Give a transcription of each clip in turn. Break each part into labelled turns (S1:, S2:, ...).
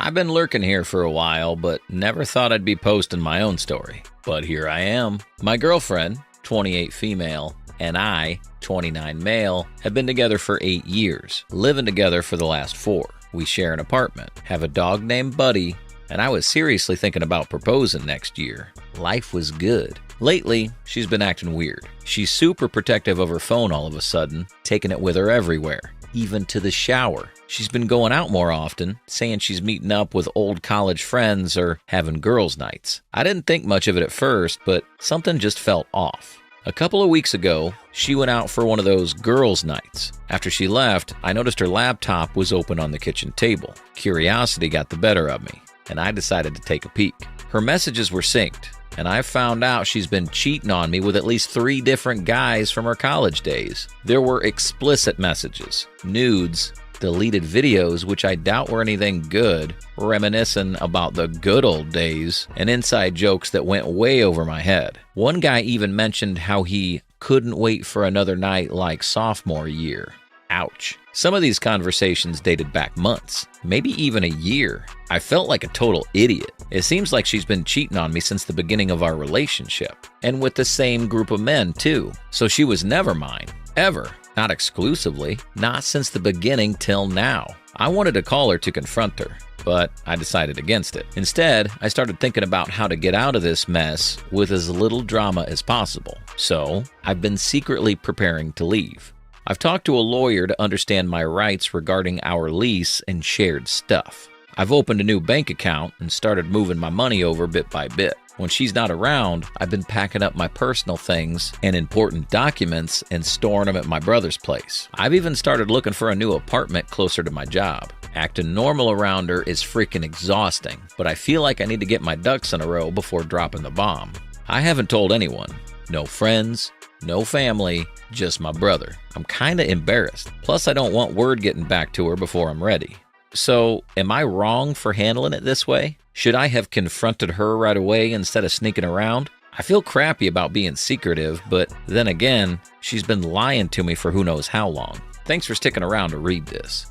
S1: I've been lurking here for a while, but never thought I'd be posting my own story. But here I am. My girlfriend, 28 female, and I, 29 male, have been together for 8 years, living together for the last 4. We share an apartment, have a dog named Buddy, and I was seriously thinking about proposing next year. Life was good. Lately, she's been acting weird. She's super protective of her phone all of a sudden, taking it with her everywhere, even to the shower. She's been going out more often, saying she's meeting up with old college friends or having girls' nights. I didn't think much of it at first, but something just felt off. A couple of weeks ago, she went out for one of those girls' nights. After she left, I noticed her laptop was open on the kitchen table. Curiosity got the better of me, and I decided to take a peek. Her messages were synced, and I found out she's been cheating on me with at least 3 different guys from her college days. There were explicit messages, nudes, deleted videos, which I doubt were anything good, reminiscing about the good old days, and inside jokes that went way over my head. One guy even mentioned how he couldn't wait for another night like sophomore year. Ouch. Some of these conversations dated back months, maybe even a year. I felt like a total idiot. It seems like she's been cheating on me since the beginning of our relationship, and with the same group of men too. So she was never mine, ever. Not exclusively, not since the beginning till now. I wanted to call her to confront her, but I decided against it. Instead, I started thinking about how to get out of this mess with as little drama as possible. So, I've been secretly preparing to leave. I've talked to a lawyer to understand my rights regarding our lease and shared stuff. I've opened a new bank account and started moving my money over bit by bit. When she's not around, I've been packing up my personal things and important documents and storing them at my brother's place. I've even started looking for a new apartment closer to my job. Acting normal around her is freaking exhausting, but I feel like I need to get my ducks in a row before dropping the bomb. I haven't told anyone. No friends, no family, just my brother. I'm kinda embarrassed. Plus, I don't want word getting back to her before I'm ready. So, am I wrong for handling it this way? Should I have confronted her right away instead of sneaking around? I feel crappy about being secretive, but then again, she's been lying to me for who knows how long. Thanks for sticking around to read this.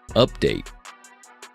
S1: Update.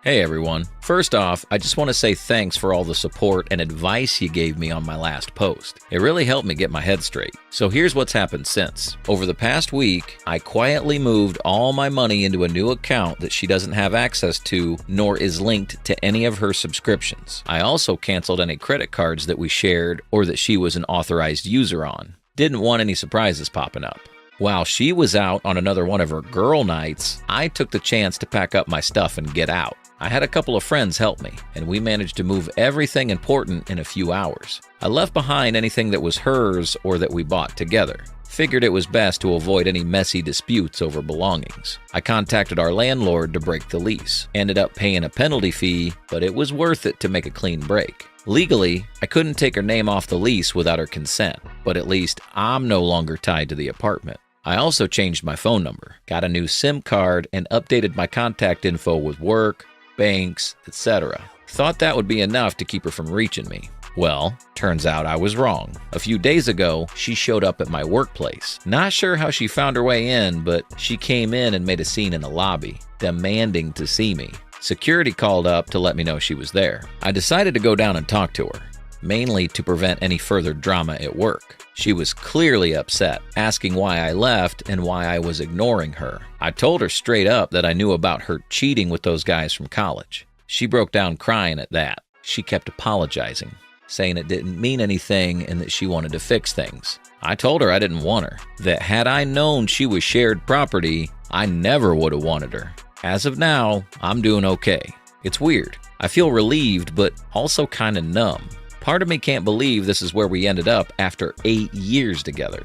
S1: Hey everyone. First off, I just want to say thanks for all the support and advice you gave me on my last post. It really helped me get my head straight. So here's what's happened since. Over the past week, I quietly moved all my money into a new account that she doesn't have access to, nor is linked to any of her subscriptions. I also canceled any credit cards that we shared or that she was an authorized user on. Didn't want any surprises popping up. While she was out on another one of her girl nights, I took the chance to pack up my stuff and get out. I had a couple of friends help me, and we managed to move everything important in a few hours. I left behind anything that was hers or that we bought together. Figured it was best to avoid any messy disputes over belongings. I contacted our landlord to break the lease. Ended up paying a penalty fee, but it was worth it to make a clean break. Legally, I couldn't take her name off the lease without her consent, but at least I'm no longer tied to the apartment. I also changed my phone number, got a new SIM card, and updated my contact info with work, banks, etc. Thought that would be enough to keep her from reaching me. Well, turns out I was wrong. A few days ago, she showed up at my workplace. Not sure how she found her way in, but she came in and made a scene in the lobby, demanding to see me. Security called up to let me know she was there. I decided to go down and talk to her, mainly to prevent any further drama at work. She was clearly upset, asking why I left and why I was ignoring her. I told her straight up that I knew about her cheating with those guys from college. She broke down crying at that. She kept apologizing, saying it didn't mean anything and that she wanted to fix things. I told her I didn't want her, that had I known she was shared property, I never would have wanted her. As of now, I'm doing okay. It's weird. I feel relieved, but also kind of numb. Part of me can't believe this is where we ended up after 8 years together.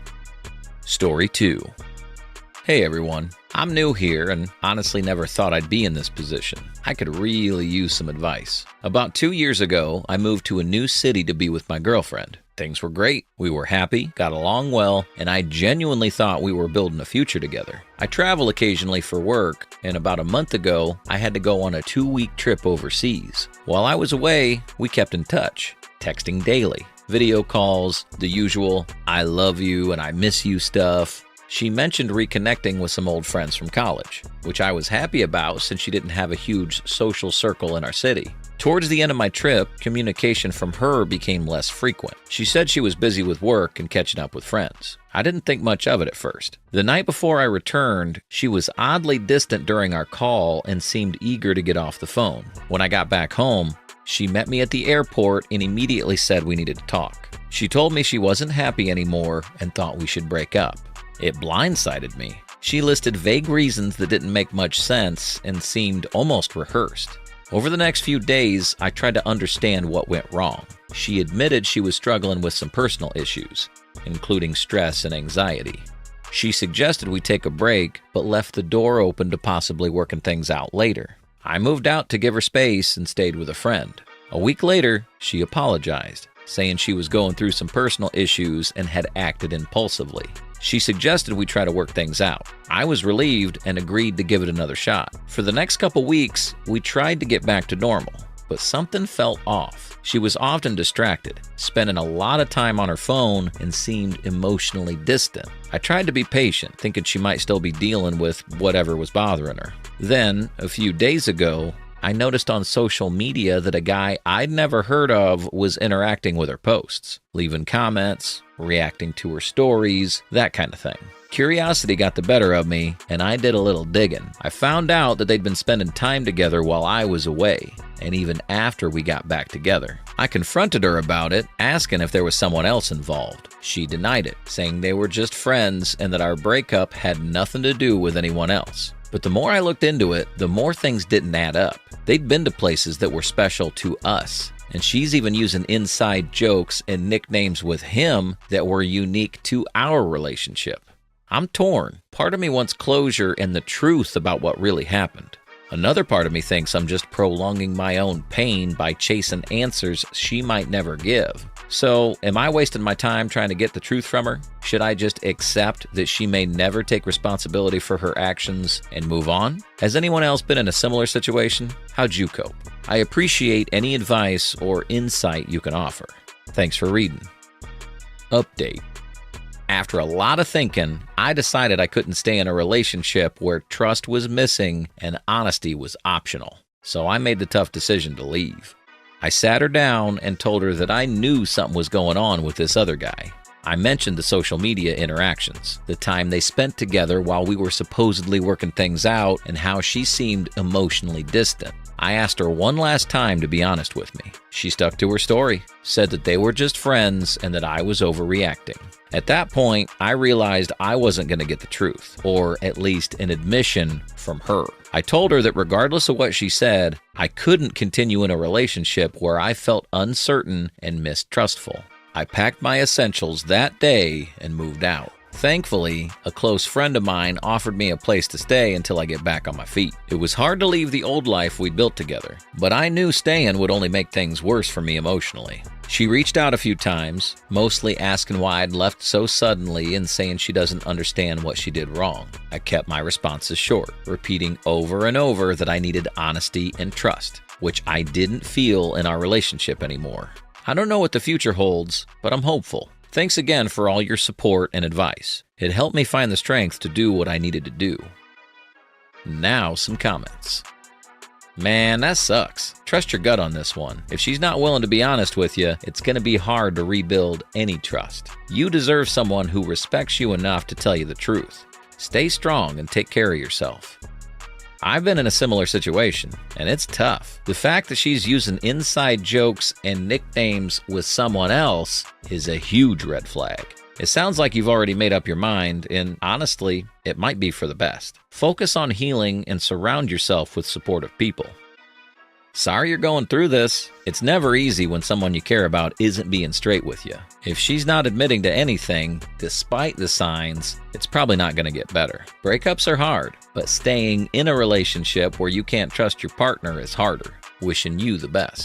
S1: Story 2. Hey everyone, I'm new here and honestly never thought I'd be in this position. I could really use some advice. About 2 years ago, I moved to a new city to be with my girlfriend. Things were great, we were happy, got along well, and I genuinely thought we were building a future together. I travel occasionally for work, and about a month ago, I had to go on a 2-week trip overseas. While I was away, we kept in touch, texting daily, video calls, the usual I love you and I miss you stuff. She mentioned reconnecting with some old friends from college, which I was happy about since she didn't have a huge social circle in our city. Towards the end of my trip, communication from her became less frequent. She said she was busy with work and catching up with friends. I didn't think much of it at first. The night before I returned, she was oddly distant during our call and seemed eager to get off the phone. When I got back home, she met me at the airport and immediately said we needed to talk. She told me she wasn't happy anymore and thought we should break up. It blindsided me. She listed vague reasons that didn't make much sense and seemed almost rehearsed. Over the next few days, I tried to understand what went wrong. She admitted she was struggling with some personal issues, including stress and anxiety. She suggested we take a break, but left the door open to possibly working things out later. I moved out to give her space and stayed with a friend. A week later, she apologized, saying she was going through some personal issues and had acted impulsively. She suggested we try to work things out. I was relieved and agreed to give it another shot. For the next couple weeks, we tried to get back to normal, but something felt off. She was often distracted, spending a lot of time on her phone, and seemed emotionally distant. I tried to be patient, thinking she might still be dealing with whatever was bothering her. Then, a few days ago, I noticed on social media that a guy I'd never heard of was interacting with her posts, leaving comments, reacting to her stories, that kind of thing. Curiosity got the better of me, and I did a little digging. I found out that they'd been spending time together while I was away, and even after we got back together. I confronted her about it, asking if there was someone else involved. She denied it, saying they were just friends and that our breakup had nothing to do with anyone else. But the more I looked into it, the more things didn't add up. They'd been to places that were special to us, and she's even using inside jokes and nicknames with him that were unique to our relationship. I'm torn. Part of me wants closure and the truth about what really happened. Another part of me thinks I'm just prolonging my own pain by chasing answers she might never give. So, am I wasting my time trying to get the truth from her? Should I just accept that she may never take responsibility for her actions and move on? Has anyone else been in a similar situation? How'd you cope? I appreciate any advice or insight you can offer. Thanks for reading. Update. After a lot of thinking, I decided I couldn't stay in a relationship where trust was missing and honesty was optional. So I made the tough decision to leave. I sat her down and told her that I knew something was going on with this other guy. I mentioned the social media interactions, the time they spent together while we were supposedly working things out, and how she seemed emotionally distant. I asked her one last time to be honest with me. She stuck to her story, said that they were just friends and that I was overreacting. At that point, I realized I wasn't going to get the truth, or at least an admission from her. I told her that regardless of what she said, I couldn't continue in a relationship where I felt uncertain and mistrustful. I packed my essentials that day and moved out. Thankfully, a close friend of mine offered me a place to stay until I get back on my feet. It was hard to leave the old life we'd built together, but I knew staying would only make things worse for me emotionally. She reached out a few times, mostly asking why I'd left so suddenly and saying she doesn't understand what she did wrong. I kept my responses short, repeating over and over that I needed honesty and trust, which I didn't feel in our relationship anymore. I don't know what the future holds, but I'm hopeful. Thanks again for all your support and advice. It helped me find the strength to do what I needed to do. Now, some comments. Man, that sucks. Trust your gut on this one. If she's not willing to be honest with you, it's going to be hard to rebuild any trust. You deserve someone who respects you enough to tell you the truth. Stay strong and take care of yourself. I've been in a similar situation, and it's tough. The fact that she's using inside jokes and nicknames with someone else is a huge red flag. It sounds like you've already made up your mind, and honestly, it might be for the best. Focus on healing and surround yourself with supportive people. Sorry you're going through this. It's never easy when someone you care about isn't being straight with you. If she's not admitting to anything, despite the signs, it's probably not going to get better. Breakups are hard, but staying in a relationship where you can't trust your partner is harder. Wishing you the best.